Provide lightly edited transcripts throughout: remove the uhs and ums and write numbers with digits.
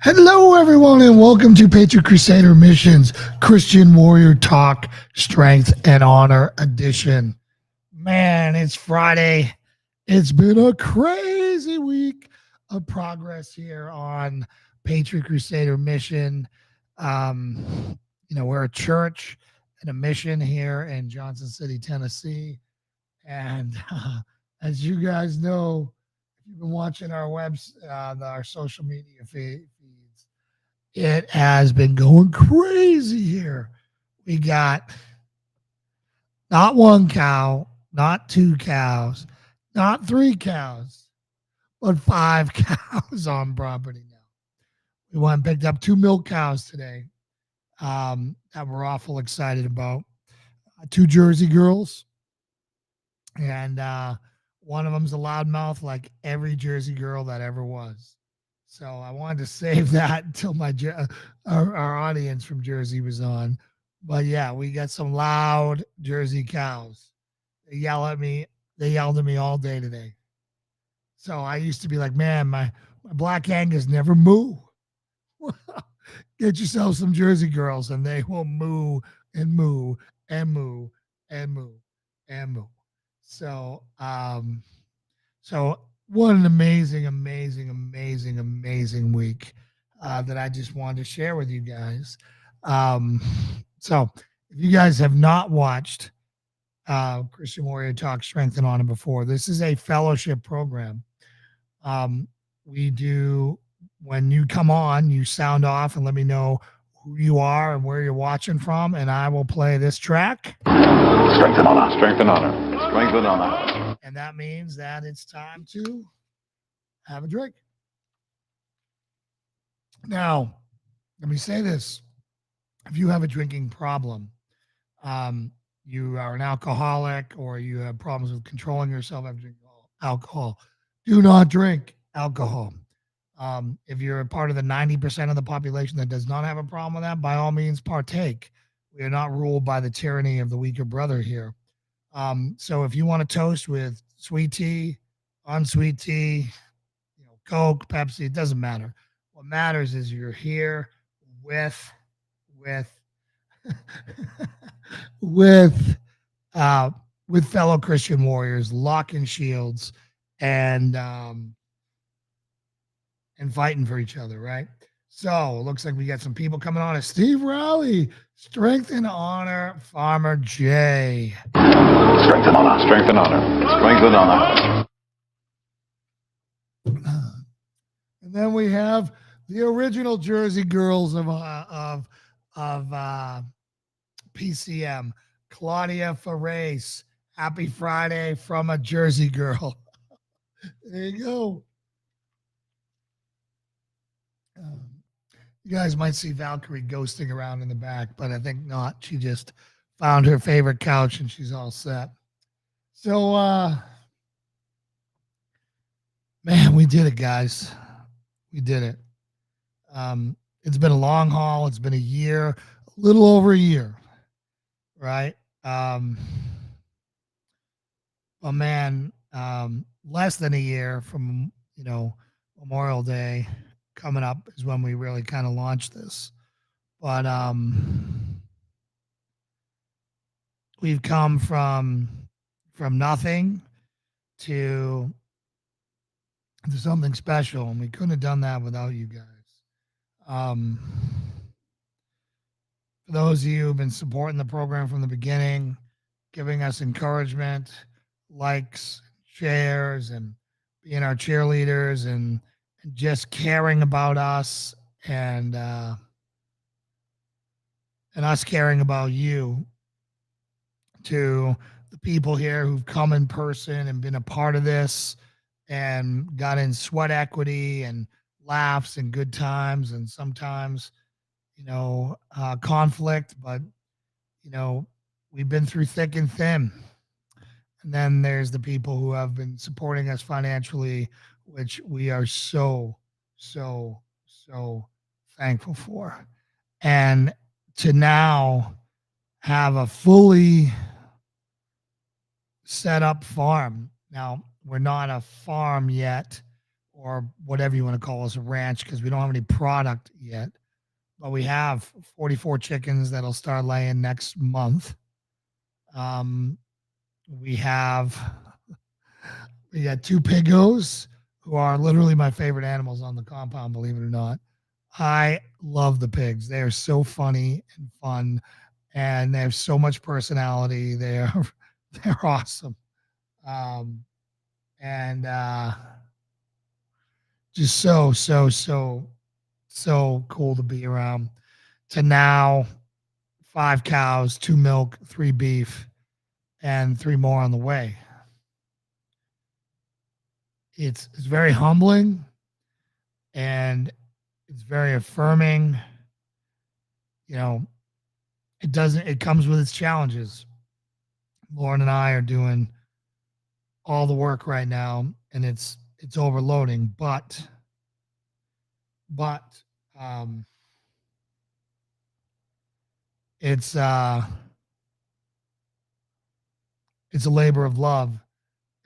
Hello, everyone, and welcome to Patriot Crusader Missions Christian Warrior Talk Strength and Honor Edition. Man, it's Friday. It's been a crazy week of progress here on Patriot Crusader Mission. We're a church and a mission here in Johnson City, Tennessee. And as you guys know, if you've been watching our social media feeds, it has been going crazy here. We got not one cow, not two cows, not three cows, but 5 cows on property now. We went and picked up 2 milk cows today that we're awful excited about. 2 Jersey girls, and one of them's a loudmouth like every Jersey girl that ever was. So I wanted to save that until our audience from Jersey was on. But yeah, we got some loud Jersey cows. They yell at me. They yelled at me all day today. So I used to be like, man, my black Angus never moo. Get yourself some Jersey girls and they will moo and moo and moo and moo and moo. So what an amazing week that I just wanted to share with you guys. So if you guys have not watched Christian Warrior Talk Strength and Honor before, this is a fellowship program. We do, when you come on, you sound off and let me know who you are and where you're watching from, and I will play this track. Strength and honor, strength and honor, strength and honor. And that means that it's time to have a drink. Now, let me say this. If you have a drinking problem, you are an alcoholic or you have problems with controlling yourself after drinking alcohol, do not drink alcohol. If you're a part of the 90% of the population that does not have a problem with that, by all means partake. We are not ruled by the tyranny of the weaker brother here. So if you want to toast with sweet tea, unsweet tea, Coke, Pepsi, it doesn't matter. What matters is you're here with fellow Christian warriors, locking shields and fighting for each other, right? So it looks like we got some people coming on. Steve Rowley, Strength and Honor, Farmer J. Strength and honor, strength and honor, strength and honor. And then we have the original Jersey girls of PCM, Claudia Ferrace. Happy Friday from a Jersey girl. There you go. You guys might see Valkyrie ghosting around in the back, but I think not. She just found her favorite couch and she's all set. So, man, we did it, guys. We did it. It's been a long haul. It's been a year, a little over a year, right? Well, man, less than a year from, Memorial Day coming up is when we really kind of launched this. But we've come from nothing to something special, and we couldn't have done that without you guys. For those of you who've been supporting the program from the beginning, giving us encouragement, likes, shares, and being our cheerleaders and just caring about us and us caring about you, to the people here who've come in person and been a part of this and got in sweat equity and laughs and good times and sometimes, conflict, but, we've been through thick and thin. And then there's the people who have been supporting us financially, which we are so thankful for. And to now have a fully set up farm. Now, we're not a farm yet, or whatever you want to call us, a ranch, because we don't have any product yet. But we have 44 chickens that'll start laying next month. We have we got 2 piggos who are literally my favorite animals on the compound, believe it or not. I love the pigs. They are so funny and fun, and they have so much personality. They're awesome. And just so cool to be around. To now 5 cows, 2 milk, 3 beef, and 3 more on the way. It's very humbling, and it's very affirming. You know, it comes with its challenges. Lauren and I are doing all the work right now, and it's overloading, but it's a labor of love.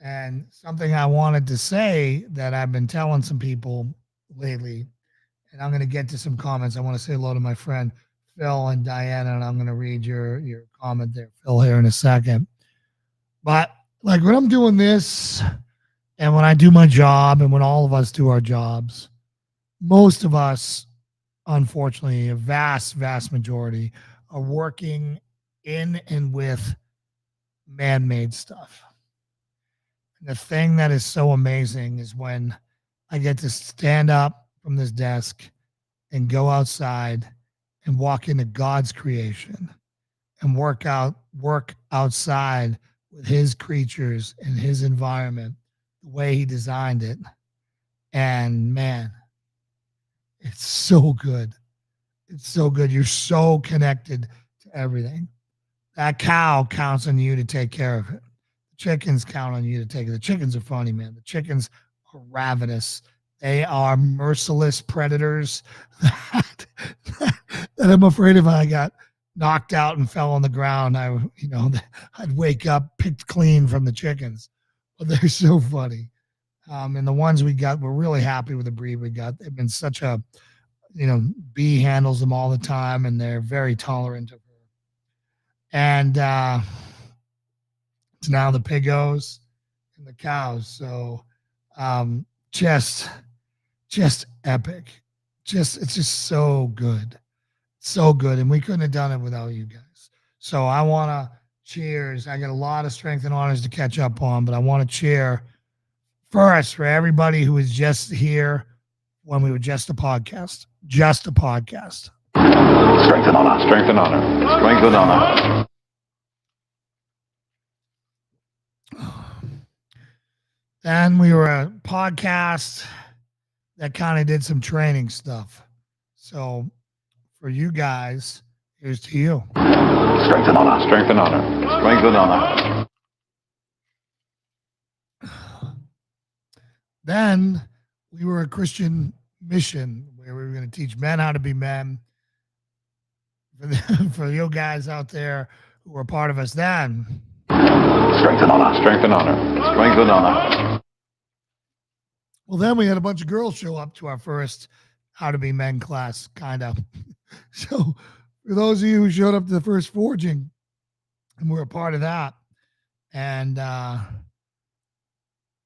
And something I wanted to say that I've been telling some people lately, and I'm going to get to some comments. I want to say hello to my friend Phil and Diana, and I'm going to read your comment there, Phil, here in a second. But like when I'm doing this, and when I do my job, and when all of us do our jobs, most of us, unfortunately, a vast majority, are working in and with man-made stuff. The thing that is so amazing is when I get to stand up from this desk and go outside and walk into God's creation and work outside with his creatures and his environment, the way he designed it. And man, it's so good. It's so good. You're so connected to everything. That cow counts on you to take care of it. Chickens count on you to take it. The chickens are funny, man. The chickens are ravenous. They are merciless predators that I'm afraid if I got knocked out and fell on the ground, I'd wake up picked clean from the chickens. But they're so funny. And the ones we got, we're really happy with the breed we got. They've been such a, B handles them all the time, and they're very tolerant of her. And it's now the piggos and the cows. So just epic. It's just so good. So good. And we couldn't have done it without you guys. So I want to cheers. I got a lot of strength and honors to catch up on, but I want to cheer first for everybody who was just here when we were just a podcast. Just a podcast. Strength and honor. Strength and honor. Strength and honor. Then we were a podcast that kind of did some training stuff. So for you guys, here's to you. Strength and honor. Strength and honor. Strength and honor. Then we were a Christian mission where we were going to teach men how to be men. For you guys out there who were part of us then. Strength and honor. Strength and honor. Strength and honor. Well, then we had a bunch of girls show up to our first How to Be Men class, kind of. So for those of you who showed up to the first forging and were a part of that and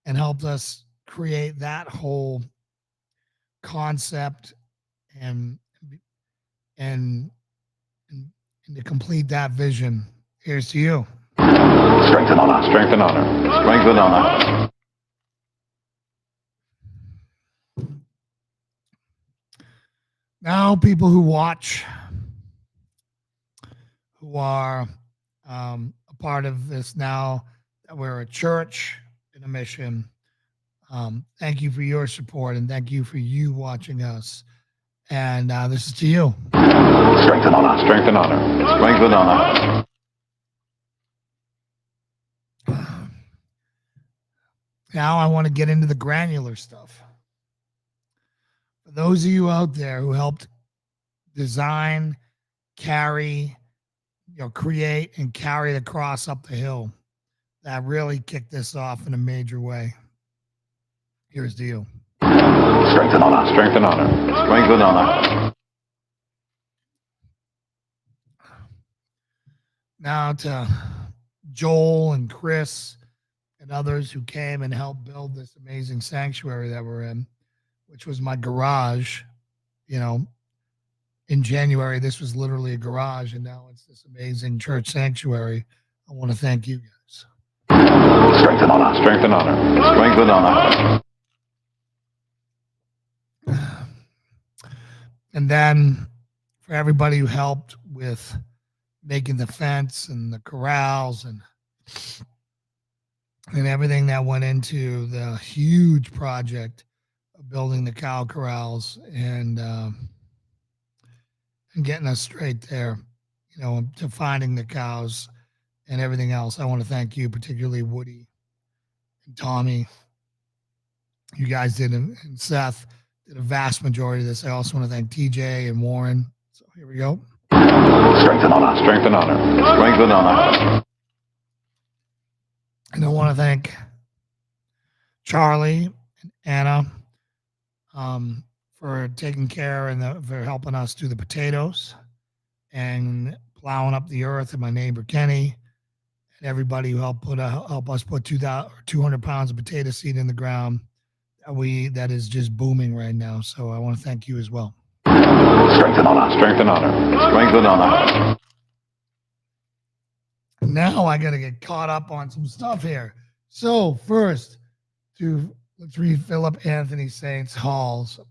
helped us create that whole concept and to complete that vision, here's to you. Strength and honor. Strength and honor. Strength and honor. Now, people who watch, who are a part of this now, that we're a church and a mission, thank you for your support, and thank you for you watching us. And this is to you. Strength and honor. Strength and honor. Strength and honor. Now I want to get into the granular stuff. For those of you out there who helped design, carry, create and carry the cross up the hill, that really kicked this off in a major way. Here's to you. Strength and honor. Strength and honor. Strength and honor. Now to Joel and Chris and others who came and helped build this amazing sanctuary that we're in, which was my garage. You know, in January, this was literally a garage, and now it's this amazing church sanctuary. I want to thank you guys. Strength and honor. Strength and honor. Strength and honor. And then for everybody who helped with making the fence and the corrals and everything that went into the huge project of building the cow corrals and getting us straight there, you know, to finding the cows and everything else. I want to thank you, particularly Woody and Tommy. You guys did, and Seth did a vast majority of this. I also want to thank TJ and Warren. So here we go. Strength and honor. Strength and honor. Strength and honor. And I want to thank Charlie and Anna for taking care and for helping us do the potatoes and plowing up the earth, and my neighbor Kenny and everybody who helped help us put 200 pounds of potato seed in the ground that is just booming right now. So I want to thank you as well. Strength and honor. Strength and honor. Strength and honor. Now I got to get caught up on some stuff here. So first, let's read Philip Anthony Saint's Halls,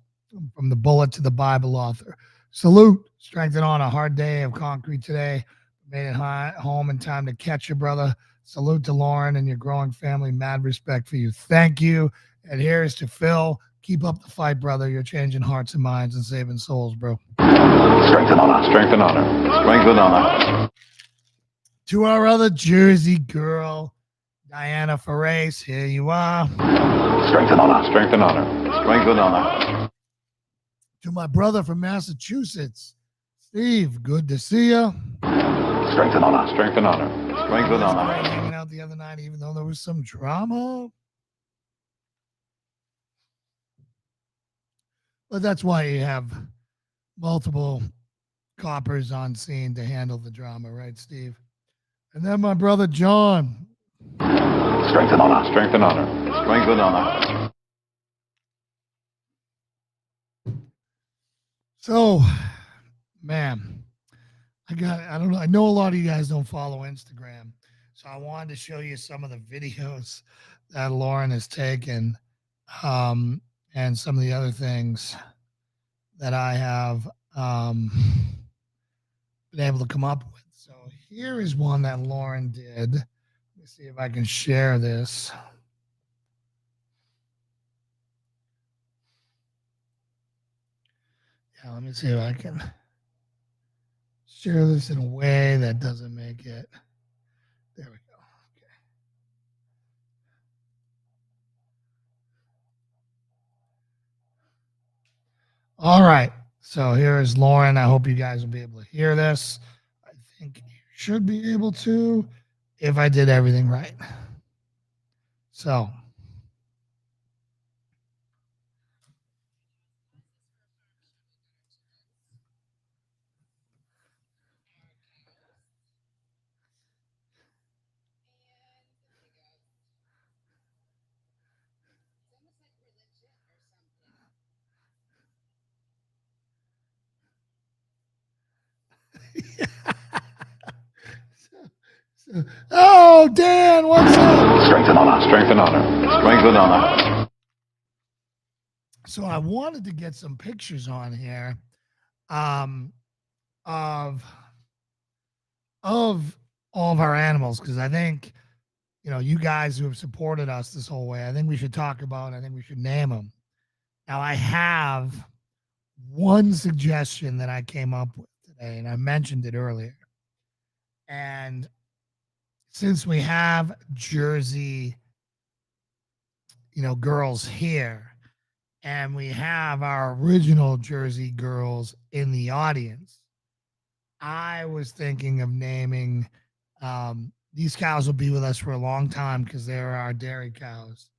from the bullet to the Bible author. Salute, strength and honor. Hard day of concrete today. Made it home in time to catch you, brother. Salute to Lauren and your growing family. Mad respect for you. Thank you. And here's to Phil. Keep up the fight, brother. You're changing hearts and minds and saving souls, bro. Strength and honor. Strength and honor. Strength and honor. To our other Jersey girl, Diana Ferrace, here you are. Strength and honor. Strength and honor. Strength and honor. To my brother from Massachusetts, Steve, good to see you. Strength and honor. Strength and honor. Strength and It was honor. great hanging out the other night, even though there was some drama. But that's why you have multiple coppers on scene to handle the drama, right, Steve? And then my brother John. Strength and honor. Strength and honor. Strength and honor. So, man, I don't know. I know a lot of you guys don't follow Instagram. So I wanted to show you some of the videos that Lauren has taken, and some of the other things that I have been able to come up with. So here is one that Lauren did. Let me see if I can share this. Yeah, let me see if I can share this in a way that doesn't make it. There we go. Okay. All right. So here is Lauren. I hope you guys will be able to hear this. I think you should be able to if I did everything right. So. Oh, Dan, what's up? Strength and honor. Strength and honor. Strength and honor. So I wanted to get some pictures on here of all of our animals, because I think, you know, you guys who have supported us this whole way, I think we should talk about, I think we should name them. Now, I have one suggestion that I came up with today, and I mentioned it earlier. And since we have Jersey, you know, girls here, and we have our original Jersey girls in the audience, I was thinking of naming, these cows will be with us for a long time because they're our dairy cows.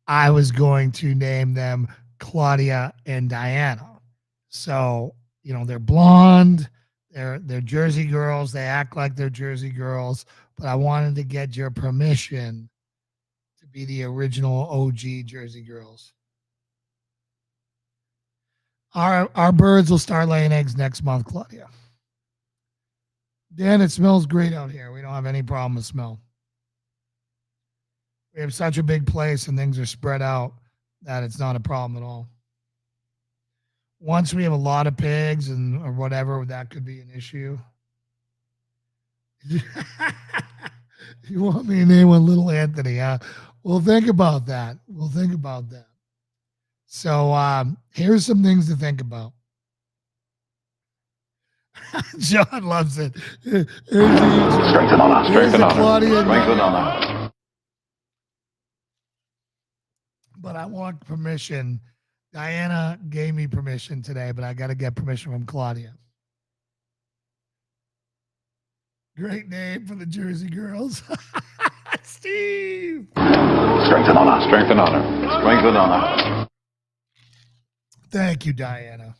I was going to name them Claudia and Diana. So, they're blonde, they're Jersey girls, they act like they're Jersey girls, but I wanted to get your permission to be the original OG Jersey girls. Our birds will start laying eggs next month, Claudia. Dan, it smells great out here. We don't have any problem with smell. We have such a big place and things are spread out that it's not a problem at all. Once we have a lot of pigs or whatever, that could be an issue. You want me to name one Little Anthony, huh? We'll think about that. So here's some things to think about. John loves it. Strength and honor. Strength and honor. Strength and honor. But I want permission. Diana gave me permission today, but I got to get permission from Claudia. Great name for the Jersey girls. Steve. Strength and honor. Strength and honor. Strength and honor. Thank you, Diana.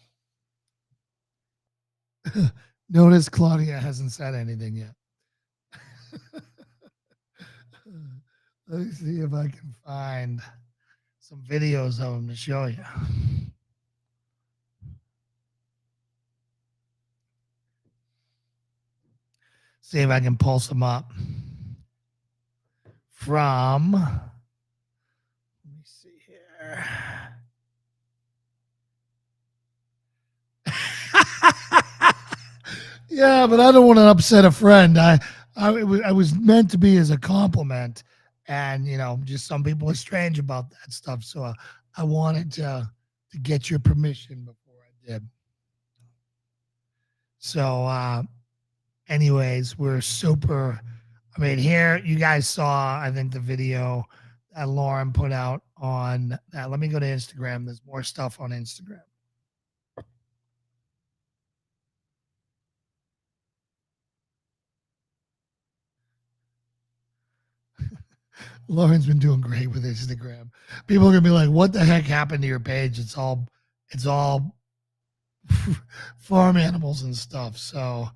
Notice Claudia hasn't said anything yet. Let me see if I can find some videos of them to show you. See if I can pull some up from, let me see here. Yeah, but I don't want to upset a friend. I was meant to be as a compliment, and just some people are strange about that stuff. So I wanted to get your permission before I did. So, anyways, we're super. I mean, here you guys saw, I think, the video that Lauren put out on that. Let me go to Instagram. There's more stuff on Instagram. Lauren's been doing great with Instagram. People are gonna be like, "What the heck happened to your page?" It's all farm animals and stuff. So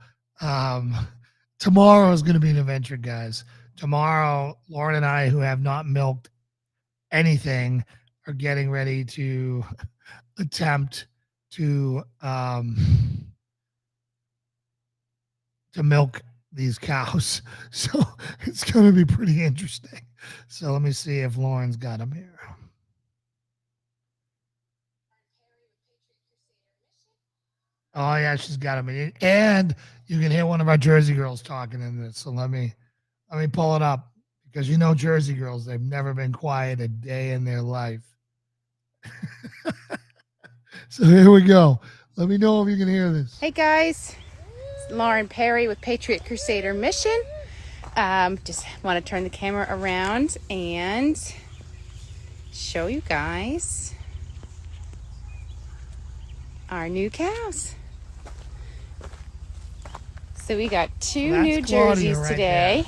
tomorrow is gonna be an adventure, guys. Tomorrow, Lauren and I, who have not milked anything, are getting ready to attempt to milk these cows. So it's going to be pretty interesting. So let me see if Lauren's got them here. Oh yeah, she's got them. And you can hear one of our Jersey girls talking in this. So let me pull it up, because Jersey girls, they've never been quiet a day in their life. So here we go. Let me know if you can hear this. Hey guys, it's Lauren Perry with Patriot Crusader Mission. Just want to turn the camera around and show you guys our new cows. So we got two new jerseys today.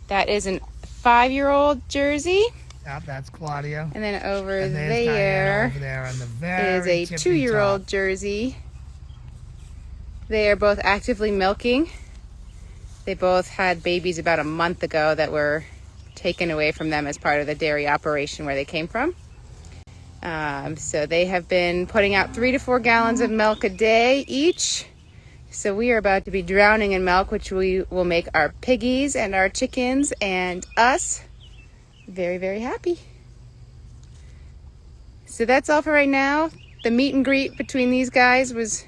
That is a 5-year-old jersey. Yep, that's Claudia. And then over and there over there on the very is a 2-year-old jersey. They are both actively milking. They both had babies about a month ago that were taken away from them as part of the dairy operation where they came from. So they have been putting out 3 to 4 gallons of milk a day each. So we are about to be drowning in milk, which we will make our piggies and our chickens and us very, very happy. So that's all for right now. The meet and greet between these guys was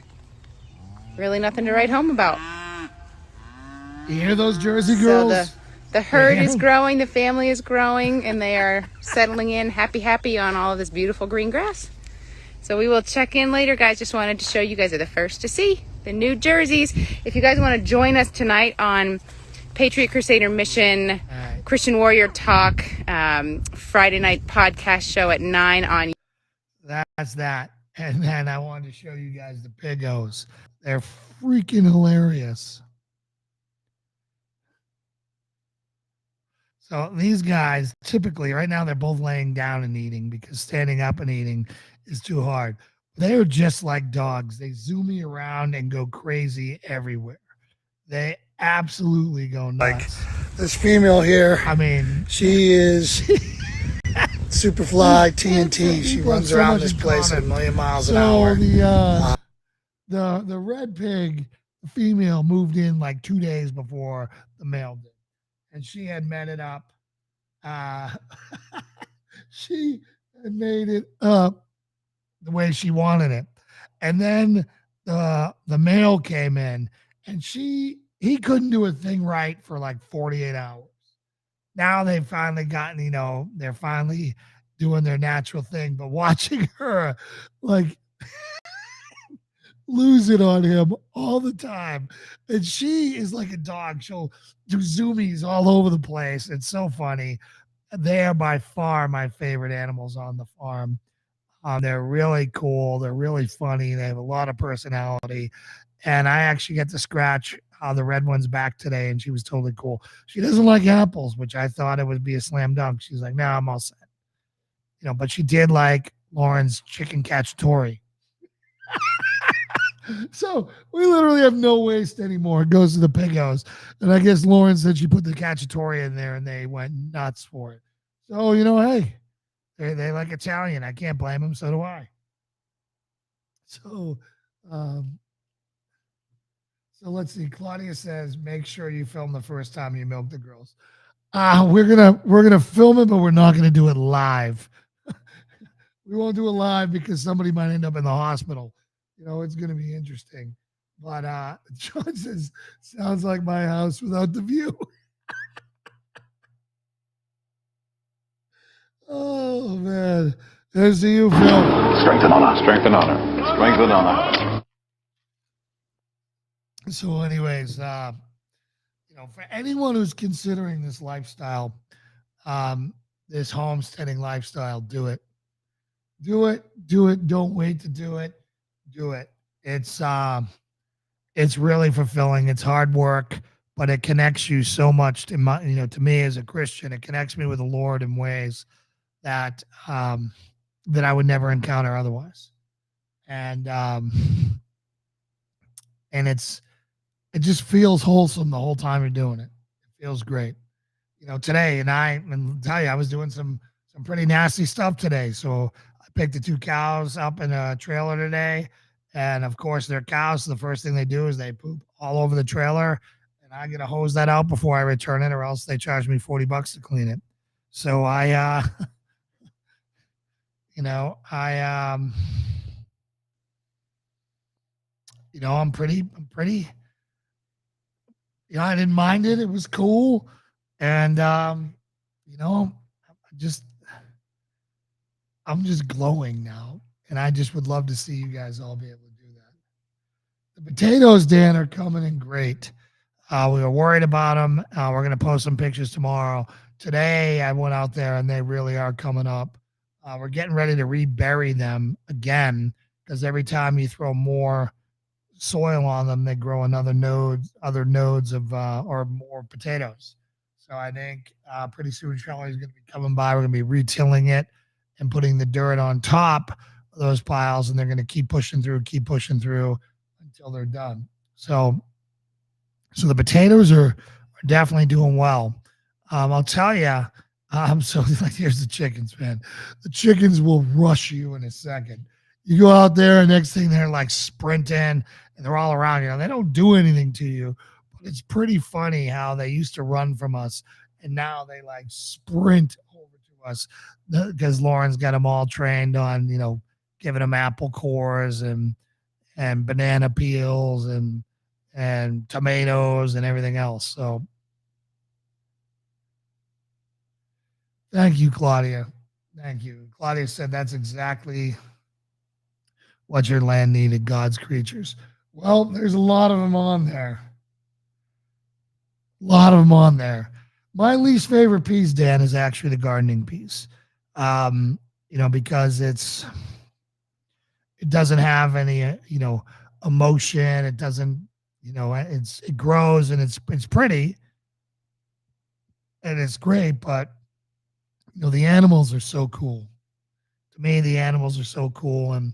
really nothing to write home about. You hear those Jersey girls? So the herd is growing, the family is growing, and they are settling in happy on all of this beautiful green grass. So we will check in later, guys. Just wanted to show you guys are the first to see the new jerseys. If you guys want to join us tonight on Patriot Crusader Mission, Christian Warrior Talk, Friday night podcast show at 9 on. That's that. And then I wanted to show you guys the piggos. They're freaking hilarious. So these guys typically right now they're both laying down and eating because standing up and eating is too hard. They're just like dogs. They zoom me around and go crazy everywhere. They absolutely go nuts. Like this female here, I mean, she is Superfly TNT. She runs around this place at 1,000,000 miles an hour. The red pig, the female, moved in like 2 days before the male did, and she had met it up. She had made it up the way she wanted it, and then the male came in, and he couldn't do a thing right for like 48 hours. Now they've finally gotten, they're finally doing their natural thing, but watching her like lose it on him all the time. And she is like a dog. She'll do zoomies all over the place. It's so funny. They are by far my favorite animals on the farm. They're really cool. They're really funny. They have a lot of personality. And I actually get to scratch the red one's back today, and she was totally cool. She doesn't like apples, which I thought it would be a slam dunk. She's like, no, I'm all set. But she did like Lauren's chicken cacciatore. So we literally have no waste anymore. It goes to the pigos. And I guess Lauren said she put the cacciatore in there and they went nuts for it. So, hey, they like Italian. I can't blame them. So do I. So, so let's see. Claudia says, make sure you film the first time you milk the girls. We're gonna film it, but we're not gonna do it live. We won't do it live because somebody might end up in the hospital. It's going to be interesting. But John says, sounds like my house without the view. Oh, man. There's to you, Phil. Strength and honor. Strength and honor. Strength and honor. So anyways, for anyone who's considering this lifestyle, this homesteading lifestyle, do it. Do it. Do it. Don't wait to do it. Do it. It's really fulfilling. It's hard work, but it connects you so much to me as a Christian. It connects me with the Lord in ways that that I would never encounter otherwise. And it just feels wholesome the whole time you're doing it. It feels great. Today, and I'll tell you, I was doing some pretty nasty stuff today. So I picked the 2 cows up in a trailer today. And of course, they're cows. So the first thing they do is they poop all over the trailer. And I got to hose that out before I return it, or else they charge me $40 to clean it. So I'm pretty, I didn't mind it. It was cool. And, I'm just glowing now. And I just would love to see you guys all be able to do that. The potatoes, Dan, are coming in great. We were worried about them. We're going to post some pictures tomorrow. Today, I went out there, and they really are coming up. We're getting ready to rebury them again, because every time you throw more soil on them, they grow other nodes of or more potatoes. So I think pretty soon Charlie's going to be coming by. We're going to be retilling it and putting the dirt on top of those piles, and they're going to keep pushing through until they're done. So the potatoes are definitely doing well. I'll tell you, so like here's the chickens, man. The chickens will rush you in a second. You go out there, and next thing they're like sprinting, and they're all around you. They don't do anything to you, but it's pretty funny how they used to run from us, and now they like sprint over to us because Lauren's got them all trained on, giving them apple cores and banana peels and tomatoes and everything else. So thank you, Claudia. Thank you. Claudia said that's exactly what your land needed, God's creatures. Well, there's a lot of them on there. My least favorite piece, Dan, is actually the gardening piece. Because it doesn't have any, emotion. It doesn't, it grows and it's pretty. and it's great, but the animals are so cool. To me, the animals are so cool, and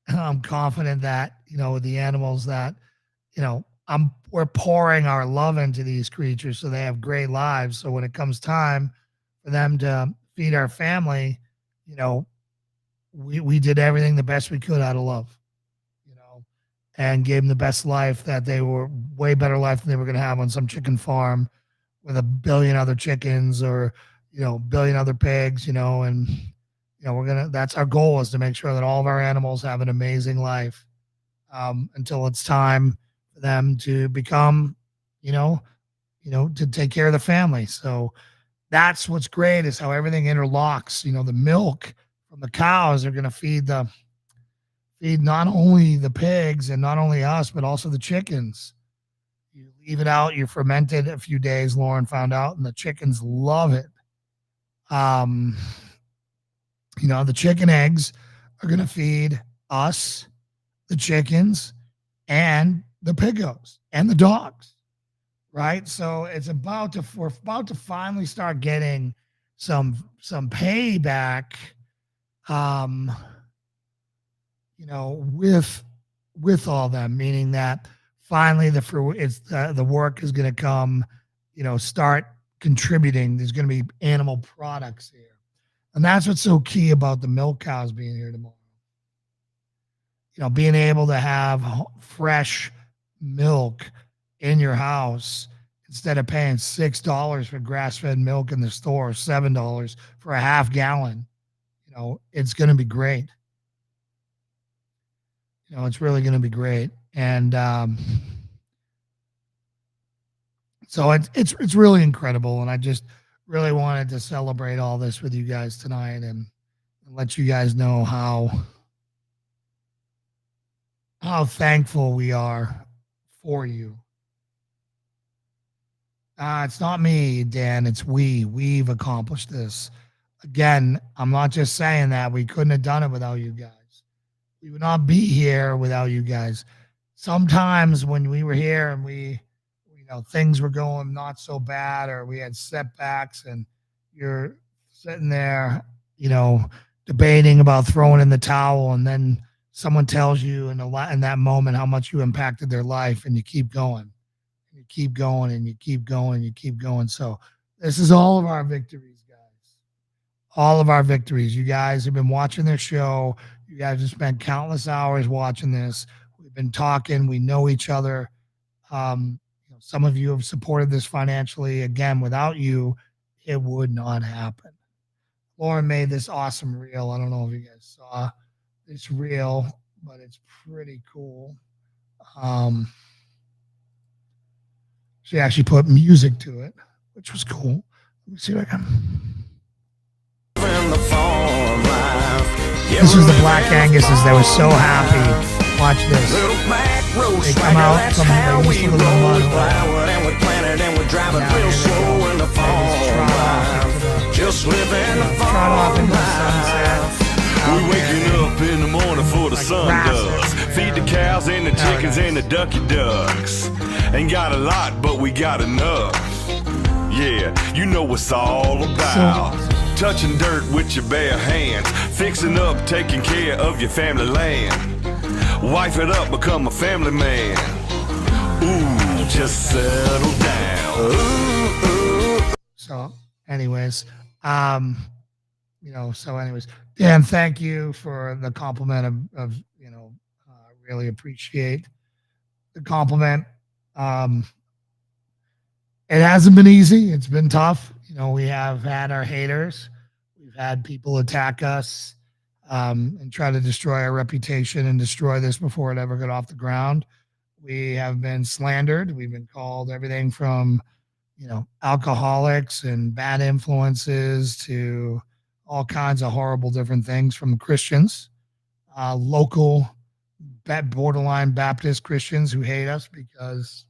I'm confident that the animals that we're pouring our love into these creatures so they have great lives. So when it comes time for them to feed our family, we did everything the best we could out of love, and gave them the best life that they were way better life than they were going to have on some chicken farm with a billion other chickens or, billion other pigs, and, that's our goal, is to make sure that all of our animals have an amazing life until it's time for them to become, to take care of the family. So that's what's great, is how everything interlocks. The milk from the cows are going to feed not only the pigs and not only us, but also the chickens. You leave it out, you ferment it a few days, Lauren found out, and the chickens love it. The chicken eggs are going to feed us, the chickens, and the piggos and the dogs, right? So we're about to finally start getting some payback, with all them, meaning that finally the work is going to come, start contributing. There's going to be animal products here. And that's what's so key about the milk cows being here tomorrow. Being able to have fresh milk in your house instead of paying $6 for grass-fed milk in the store, $7 for a half gallon. It's going to be great. It's really going to be great. And so it's really incredible. And I just really wanted to celebrate all this with you guys tonight and let you guys know how thankful we are for you. It's not me, Dan. It's we. We've accomplished this. Again, I'm not just saying that. We couldn't have done it without you guys. We would not be here without you guys. Sometimes when we were here and things were going not so bad, or we had setbacks, and you're sitting there, debating about throwing in the towel, and then someone tells you in that moment how much you impacted their life, and you keep going, and you keep going, and you keep going, and you keep going. So this is all of our victories, guys. All of our victories. You guys have been watching this show. You guys have spent countless hours watching this. We've been talking. We know each other. Some of you have supported this financially. Again, without you, it would not happen. Lauren made this awesome reel. I don't know if you guys saw this reel, but it's pretty cool. She actually put music to it, which was cool. Let me see if I can. This was the Black Anguses. They were so happy. Watch this. They come out from the used to live in mud. Just living the fall into the sunset. We waking up in the morning for the sun does. Feed the cows and the chickens and the ducky ducks. Ain't got a lot, but we got enough. Yeah, you know what's all about. Touching dirt with your bare hands. Fixing up, taking care of your family land. Wife it up, become a family man. Ooh, just settle down. Ooh, ooh. So, anyways, Dan, thank you for the compliment of really appreciate the compliment. It hasn't been easy. It's been tough. We have had our haters. We've had people attack us and try to destroy our reputation and destroy this before it ever got off the ground. We have been slandered. We've been called everything from, alcoholics and bad influences to all kinds of horrible different things from Christians, local borderline Baptist Christians who hate us because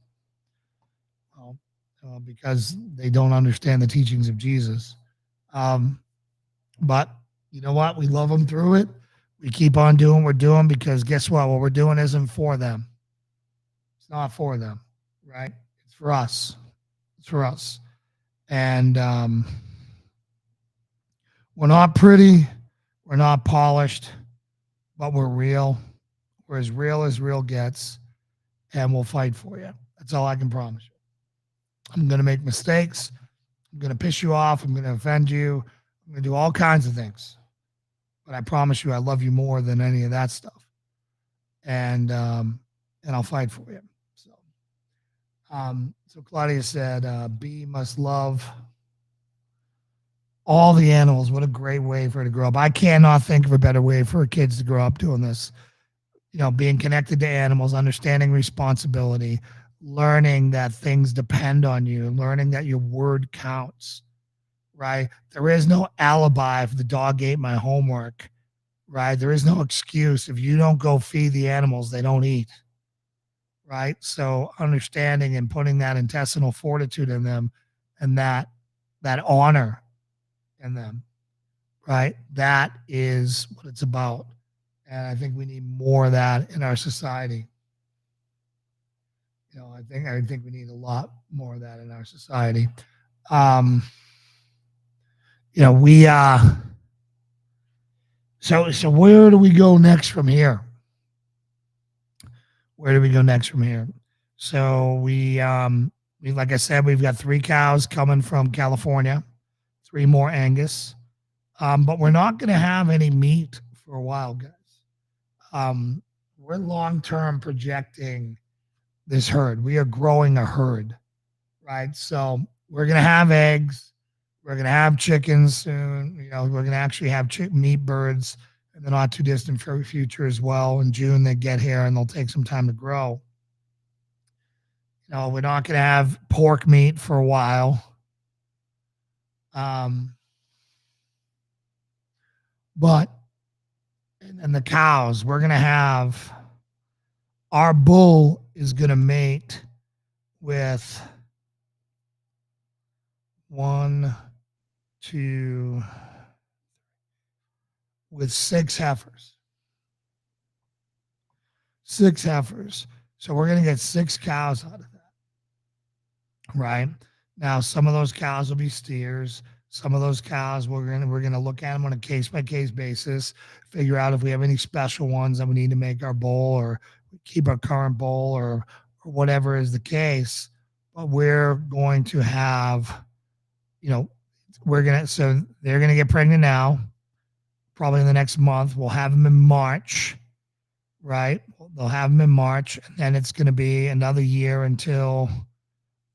they don't understand the teachings of Jesus. But you know what? We love them through it. We keep on doing what we're doing because guess what? What we're doing isn't for them. It's not for them, right? It's for us. It's for us. And we're not pretty, we're not polished, but we're real. We're as real gets, and we'll fight for you. That's all I can promise you. I'm going to make mistakes. I'm going to piss you off. I'm going to offend you. I'm going to do all kinds of things. But I promise you, I love you more than any of that stuff. And I'll fight for you. So Claudia said, B must love all the animals. What a great way for her to grow up. I cannot think of a better way for kids to grow up doing this. You know, being connected to animals, understanding responsibility, learning that things depend on you, learning that your word counts, right? There is no alibi if the dog ate my homework, right? There is no excuse. If you don't go feed the animals, they don't eat, right? So understanding and putting that intestinal fortitude in them and that honor in them, right? That is what it's about. And I think we need more of that in our society. You know, I think we need a lot more of that in our society. You know, we so where do we go next from here? Where do we go next from here? So we like I said, we've got 3 cows coming from California, 3 more Angus. But we're not going to have any meat for a while, guys. We're long-term projecting this herd. We are growing a herd, right? So we're going to have eggs. We're going to have chickens soon. You know, we're going to actually have meat birds in the not too distant future as well. In June, they get here and they'll take some time to grow. You know, we're not going to have pork meat for a while. But and the cows, we're going to have, our bull is going to mate with 6 heifers. 6 heifers. So we're going to get 6 cows out of that, right? Now, some of those cows will be steers. Some of those cows, we're gonna look at them on a case-by-case basis, figure out if we have any special ones that we need to make our bowl or keep our current bowl or whatever is the case. But we're going to have, you know, so they're going to get pregnant now, probably in the next month. We'll have them in March, right? They'll have them in March, and then it's going to be another year until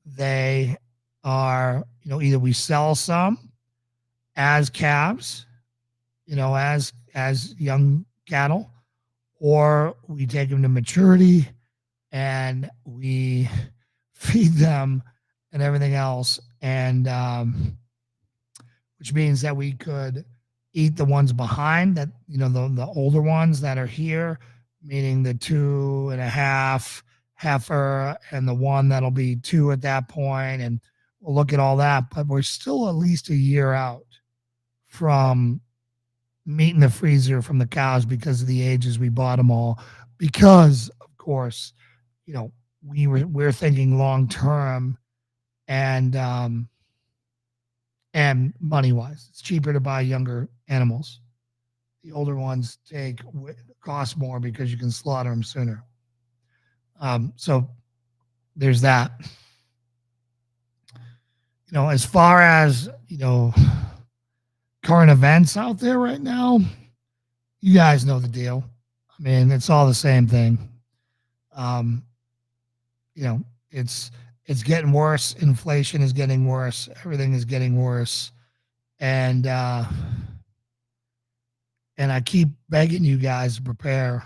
they are, you know, either we sell some as calves, you know, as young cattle, or we take them to maturity and we feed them and everything else. And which means that we could eat the ones behind that, you know, the older ones that are here, meaning the 2.5 heifer and the one that'll be 2 at that point. And we'll look at all that, but we're still at least a year out from meat in the freezer from the cows because of the ages we bought them all. Because, of course, you know, we're thinking long term and money wise, it's cheaper to buy younger animals. The older ones cost more because you can slaughter them sooner. So there's that. You know, as far as, you know, current events out there right now, you guys know the deal. I mean, it's all the same thing. You know, it's getting worse. Inflation is getting worse. Everything is getting worse. And I keep begging you guys to prepare.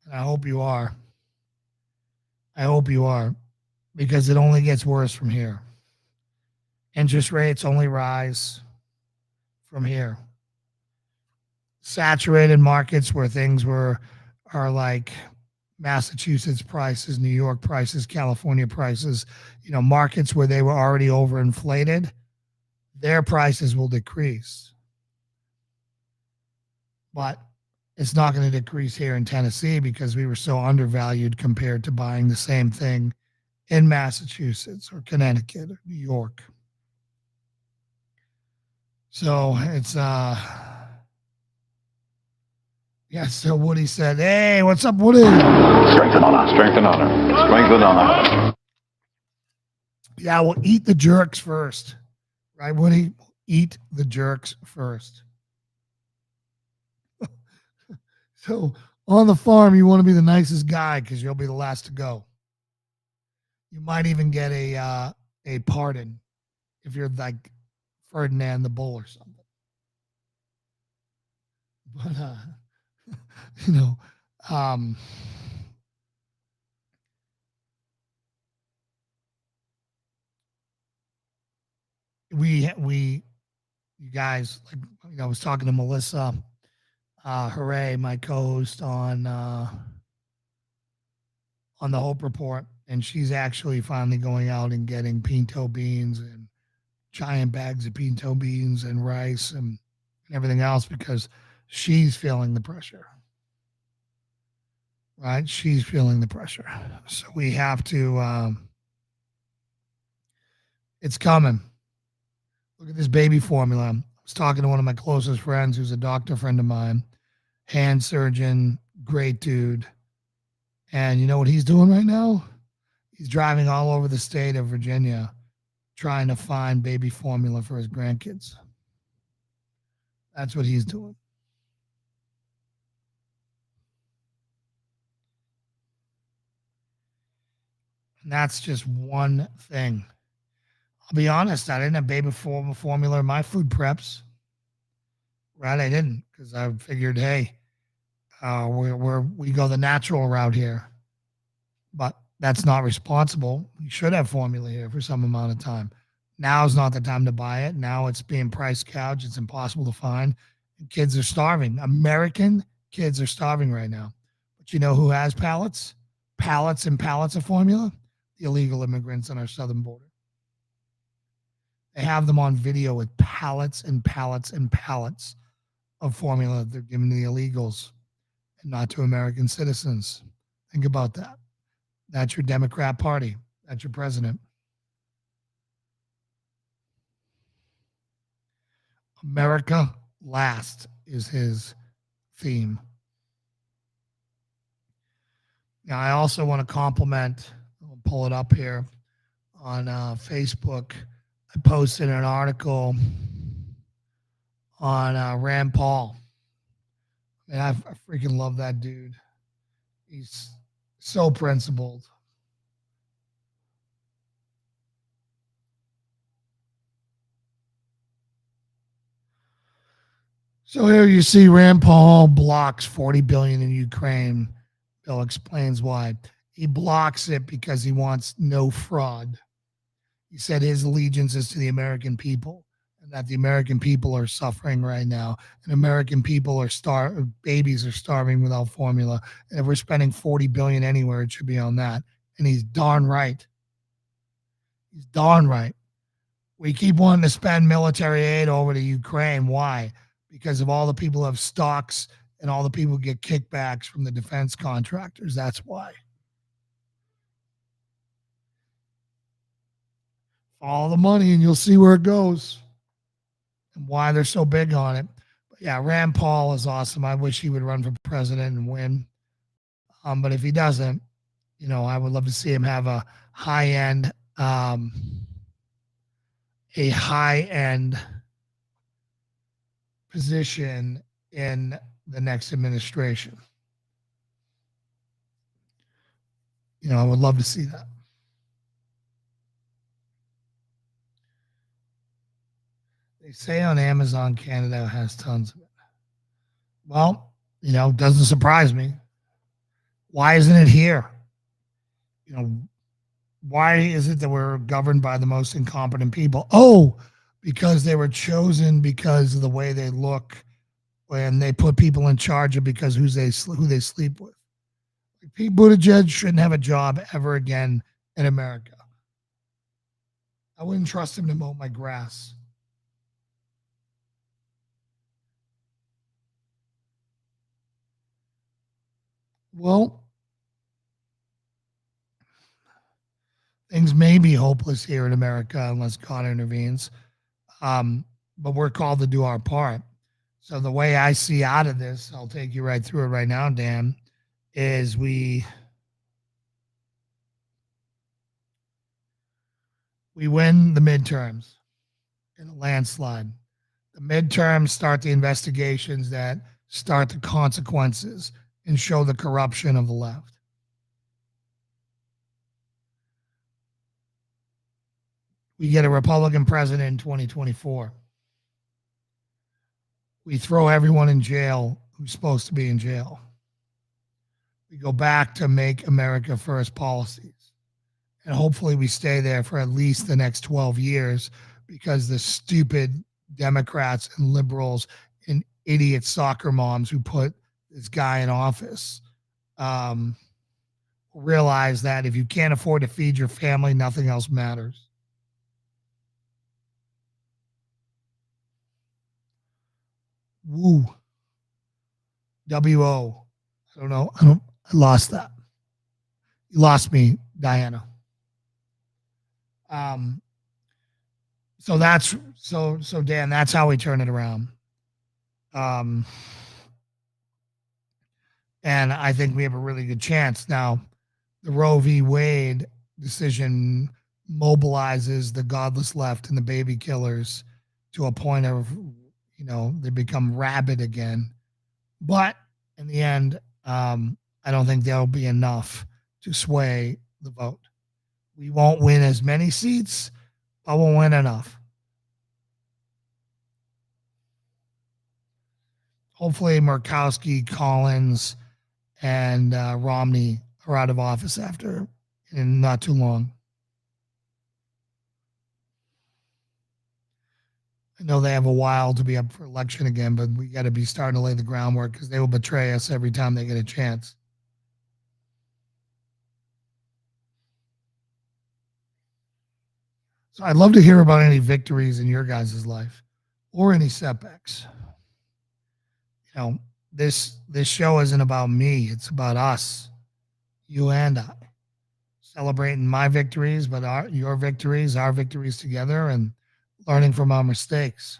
And I hope you are. I hope you are, because it only gets worse from here. Interest rates only rise from here. Saturated markets where things are like Massachusetts prices, New York prices, California prices, you know, markets where they were already overinflated, their prices will decrease. But it's not going to decrease here in Tennessee because we were so undervalued compared to buying the same thing in Massachusetts or Connecticut or New York. So it's yeah, so Woody said, "Hey, what's up, Woody?" Strength and honor. Strength and honor. Strength and honor. Yeah, we'll eat the jerks first. Right, Woody? Eat the jerks first. So on the farm, you want to be the nicest guy because you'll be the last to go. You might even get a pardon if you're like Ferdinand the Bull or something. But you know, we you guys, like, you know, I was talking to Melissa Hooray, my co-host on the Hope Report, and she's actually finally going out and getting pinto beans and giant bags of pinto beans and rice and everything else because she's feeling the pressure. Right? She's feeling the pressure. So we have to, it's coming. Look at this baby formula. I was talking to one of my closest friends who's a doctor friend of mine, hand surgeon, great dude. And you know what he's doing right now? He's driving all over the state of Virginia trying to find baby formula for his grandkids. That's what he's doing. And that's just one thing. I'll be honest, I didn't have baby formula in my food preps. Right, I didn't, because I figured, hey, we go the natural route here. But that's not responsible. You should have formula here for some amount of time. Now's not the time to buy it. Now it's being price gouged. It's impossible to find. And kids are starving. American kids are starving right now. But you know who has pallets? Pallets and pallets of formula? The illegal immigrants on our southern border. They have them on video with pallets and pallets and pallets of formula they're giving to the illegals and not to American citizens. Think about that. That's your Democrat Party. That's your president. America last is his theme. Now, I also want to compliment, I'll pull it up here on Facebook. I posted an article on Rand Paul. And I freaking love that dude. He's so principled. So here you see Rand Paul blocks $40 billion in Ukraine. Bill explains why. He blocks it because he wants no fraud. He said his allegiance is to the American people and that the American people are suffering right now. And American people are babies are starving without formula. And if we're spending $40 billion anywhere, it should be on that. And he's darn right. He's darn right. We keep wanting to spend military aid over to Ukraine. Why? Because of all the people who have stocks and all the people who get kickbacks from the defense contractors. That's why. Follow the money and you'll see where it goes and why they're so big on it. But yeah, Rand Paul is awesome. I wish he would run for president and win. But if he doesn't, you know, I would love to see him have a high-end position in the next administration. You know, I would love to see that. They say on Amazon Canada has tons of it. Well, you know, doesn't surprise me. Why isn't it here? You know, why is it that we're governed by the most incompetent people? Oh, because they were chosen because of the way they look, and they put people in charge of because who they sleep with. Pete Buttigieg shouldn't have a job ever again in America. I wouldn't trust him to mow my grass. Well, things may be hopeless here in America unless God intervenes. but we're called to do our part. So the way I see out of this, I'll take you right through it right now, Dan, is we win the midterms in a landslide. The midterms start the investigations that start the consequences and show the corruption of the left. We get a Republican president in 2024. We throw everyone in jail who's supposed to be in jail. We go back to make America first policies. And hopefully we stay there for at least the next 12 years because the stupid Democrats and liberals and idiot soccer moms who put this guy in office realize that if you can't afford to feed your family, nothing else matters. Woo. W-O. I don't know. I lost that. You lost me, Diana. So that's so Dan, that's how we turn it around. And I think we have a really good chance. Now, the Roe v. Wade decision mobilizes the godless left and the baby killers to a point of, they become rabid again. But in the end, I don't think there'll be enough to sway the vote. We won't win as many seats, but we'll win enough. Hopefully Murkowski, Collins, and Romney are out of office after in not too long. I know they have a while to be up for election again, but we got to be starting to lay the groundwork because they will betray us every time they get a chance. So I'd love to hear about any victories in your guys' life or any setbacks. This show isn't about me. It's about us, you and I, celebrating my victories, but your victories, our victories together, and learning from our mistakes.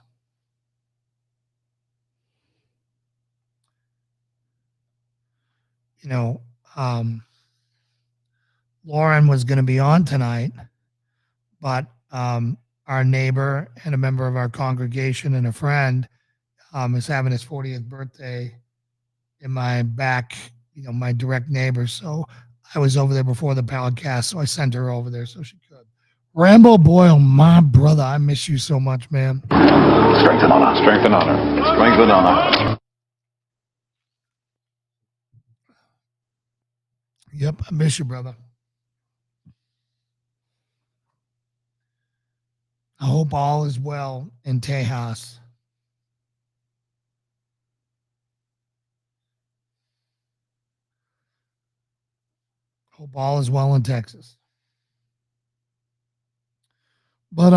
Lauren was going to be on tonight, but our neighbor and a member of our congregation and a friend is having his 40th birthday in my back, my direct neighbor. So I was over there before the podcast, so I sent her over there so she could. Rambo Boyle, my brother, I miss you so much, man. Strength and honor. Strength and honor. Strength and honor. Yep, I miss you, brother. I hope all is well in Tejas. Hope all is well in Texas. But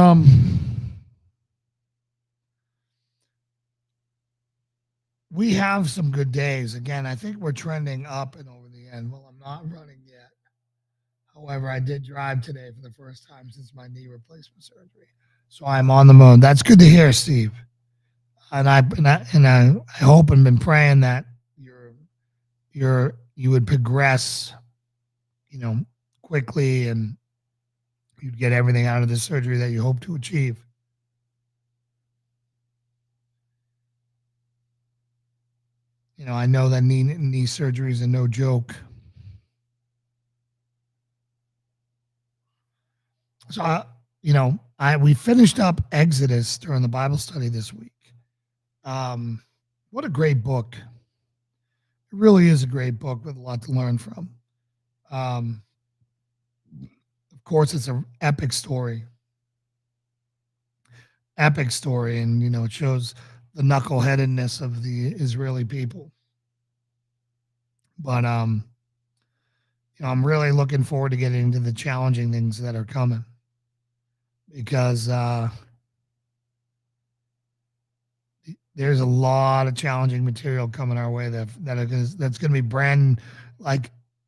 we have some good days. Again, I think we're trending up and over the end. Well, I'm not running yet. However, I did drive today for the first time since my knee replacement surgery. So I'm on the move. That's good to hear, Steve. And I hope and been praying that you would progress, quickly, and you'd get everything out of the surgery that you hope to achieve. I know that knee surgeries are no joke. So, we finished up Exodus during the Bible study this week. What a great book. It really is a great book with a lot to learn from. Of course, it's an epic story. And, it shows the knuckleheadedness of the Israeli people. But, I'm really looking forward to getting into the challenging things that are coming. Because there's a lot of challenging material coming our way that's going to be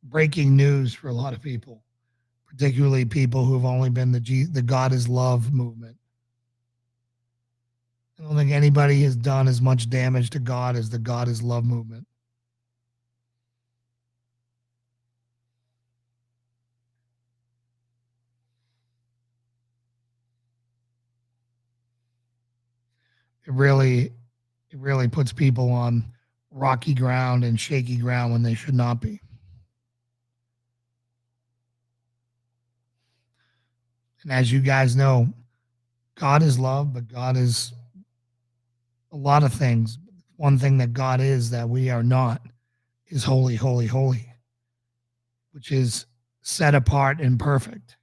breaking news for a lot of people, particularly people who have only been the God is Love movement. I don't think anybody has done as much damage to God as the God is Love movement. It really puts people on rocky ground and shaky ground when they should not be. And as you guys know, God is love, but God is a lot of things. One thing that God is that we are not is holy, holy, holy, which is set apart and perfect.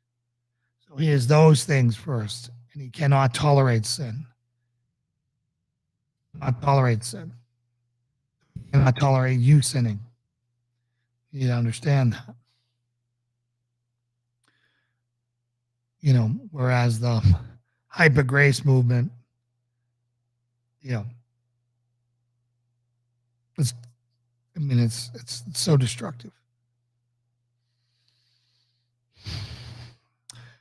So he is those things first, and he cannot tolerate sin. Not tolerate sin. He cannot tolerate you sinning. You need to understand that. You know, whereas the hyper grace movement, you know, it's so destructive.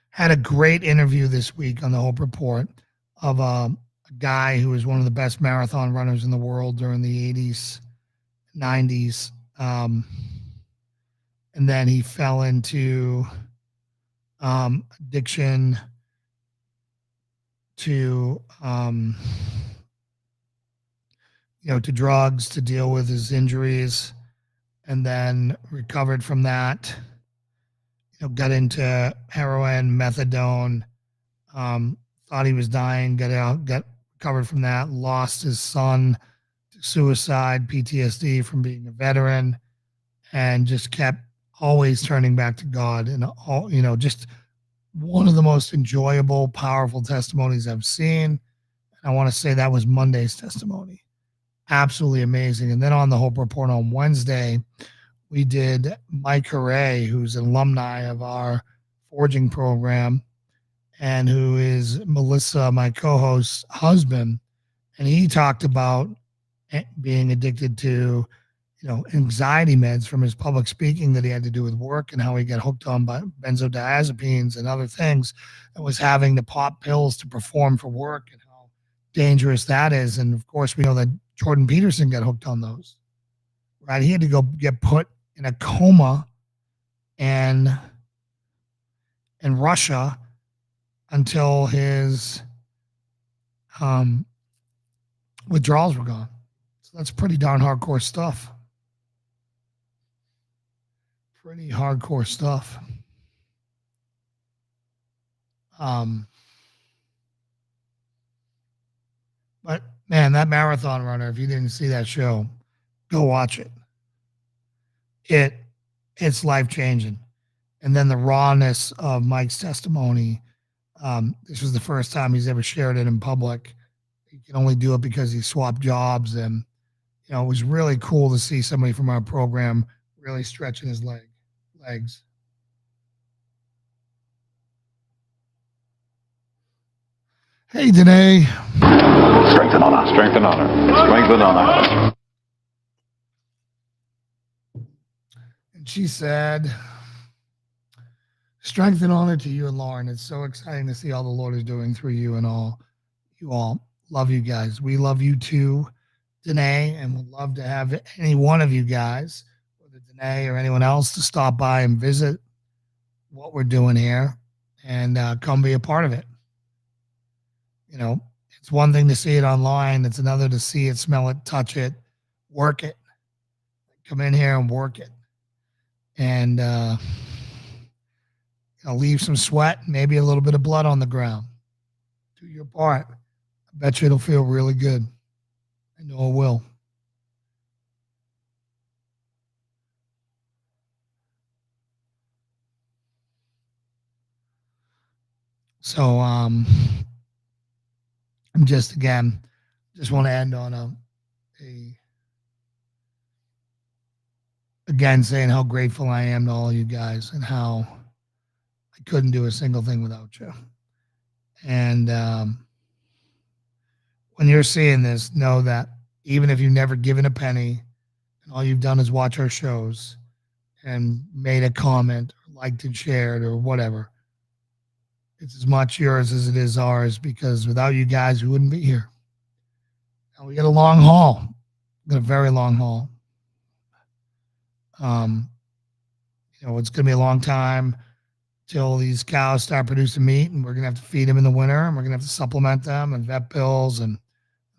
Had a great interview this week on the Hope Report of a guy who was one of the best marathon runners in the world during the 80s, 90s. And then he fell into addiction to, to drugs to deal with his injuries, and then recovered from that. Got into heroin, methadone, thought he was dying, got recovered from that, lost his son to suicide, PTSD from being a veteran, and just kept always turning back to God. And all, just one of the most enjoyable, powerful testimonies I've seen. I want to say that was Monday's testimony. Absolutely amazing. And then on the Hope Report on Wednesday, we did Mike Hooray, who's an alumni of our forging program and who is Melissa, my co-host's husband. And he talked about being addicted to, anxiety meds from his public speaking that he had to do with work, and how he got hooked on by benzodiazepines and other things, and was having to pop pills to perform for work, and how dangerous that is. And of course, we know that Jordan Peterson got hooked on those, right? He had to go get put in a coma and in Russia until his withdrawals were gone. So that's pretty darn hardcore stuff. Pretty hardcore stuff. But man, that marathon runner, if you didn't see that show, go watch it. It's life-changing. And then the rawness of Mike's testimony. This was the first time he's ever shared it in public. He can only do it because he swapped jobs. And, it was really cool to see somebody from our program really stretching his legs. Hey, Danae. Strength and honor. Strength and honor. Strength and honor. And she said, strength and honor to you and Lauren. It's so exciting to see all the Lord is doing through you and all. You all. Love you guys. We love you too, Danae, and would love to have any one of you guys, whether Danae or anyone else, to stop by and visit what we're doing here and come be a part of it. It's one thing to see it online. It's another to see it, smell it, touch it, work it. Come in here and work it. And leave some sweat, maybe a little bit of blood on the ground. Do your part. I bet you it'll feel really good. I know it will. So I'm just want to end on again saying how grateful I am to all you guys and how I couldn't do a single thing without you. And when you're seeing this, know that even if you've never given a penny and all you've done is watch our shows and made a comment or liked and shared or whatever, it's as much yours as it is ours, because without you guys, we wouldn't be here. And we get a long haul. Got a very long haul. It's going to be a long time till these cows start producing meat, and we're going to have to feed them in the winter, and we're going to have to supplement them and vet bills and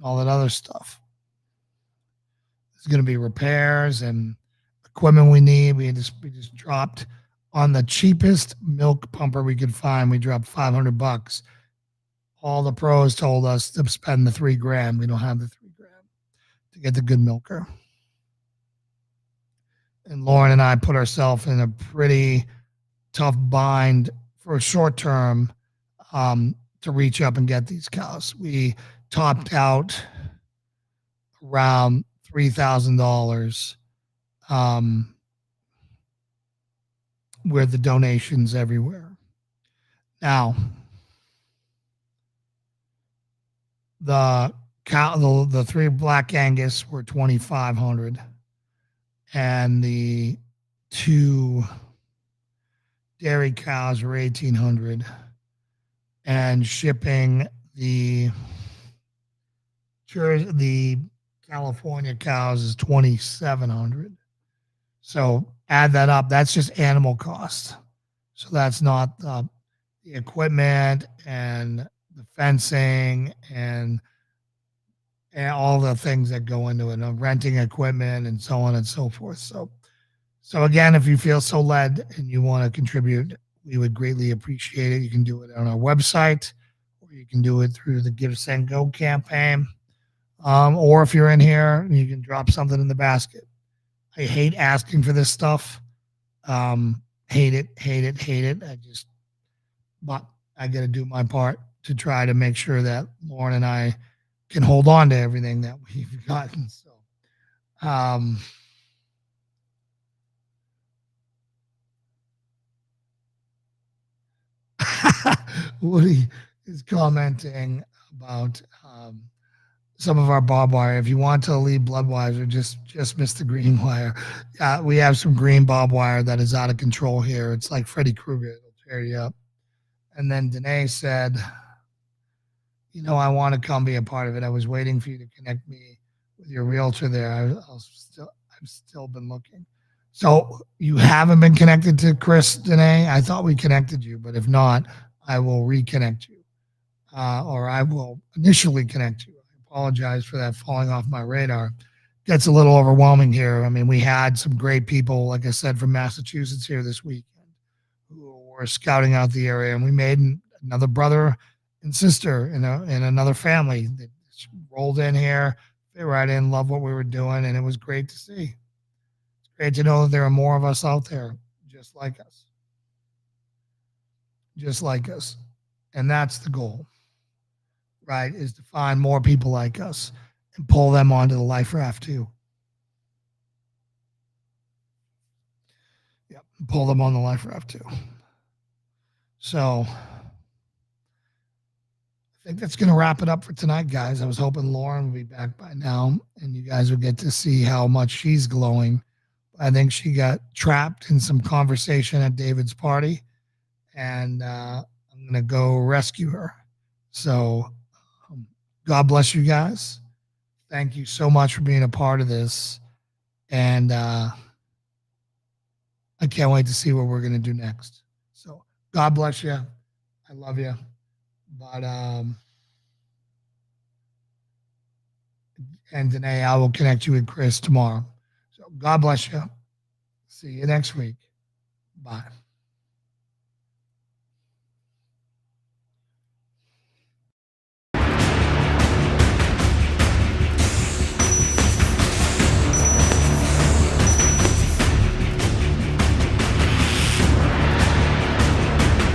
all that other stuff. There's going to be repairs and equipment we need. We just dropped on the cheapest milk pumper we could find. We dropped $500. All the pros told us to spend the $3,000. We don't have the $3,000 to get the good milker. And Lauren and I put ourselves in a pretty tough bind for a short term to reach up and get these cows. We topped out around $3,000 with the donations everywhere. Now, the three Black Angus were $2,500, and the 2 dairy cows were $1,800, and shipping the California cows is $2,700. So add that up. That's just animal cost. So that's not the equipment and the fencing and all the things that go into it, renting equipment and so on and so forth. So again, if you feel so led and you want to contribute, we would greatly appreciate it. You can do it on our website, or you can do it through the Give, Send, Go campaign. Or if you're in here, you can drop something in the basket. I hate asking for this stuff. Hate it. But I got to do my part to try to make sure that Lauren and I can hold on to everything that we've gotten. So, Woody is commenting about some of our barbed wire. If you want to leave blood wires or just miss the green wire, we have some green barbed wire that is out of control here. It's like Freddy Krueger. It'll tear you up. And then Danae said, I want to come be a part of it. I was waiting for you to connect me with your realtor there. I've still been looking. So you haven't been connected to Chris, Danae? I thought we connected you, but if not, I will reconnect you, or I will initially connect you. I apologize for that falling off my radar. Gets a little overwhelming here. I mean, we had some great people, like I said, from Massachusetts here this weekend who were scouting out the area, and we made another brother and sister in another family that rolled in here, fit right in, loved what we were doing, and it was great to see. It's great to know that there are more of us out there just like us. And that's the goal, right, is to find more people like us and pull them onto the life raft too. Yep, pull them on the life raft too. So I think that's going to wrap it up for tonight, guys. I was hoping Lauren would be back by now and you guys would get to see how much she's glowing. I think she got trapped in some conversation at David's party, and I'm going to go rescue her. So God bless you guys. Thank you so much for being a part of this. And I can't wait to see what we're going to do next. So God bless you. I love you. But, and Danae, I will connect you with Chris tomorrow. So God bless you. See you next week. Bye.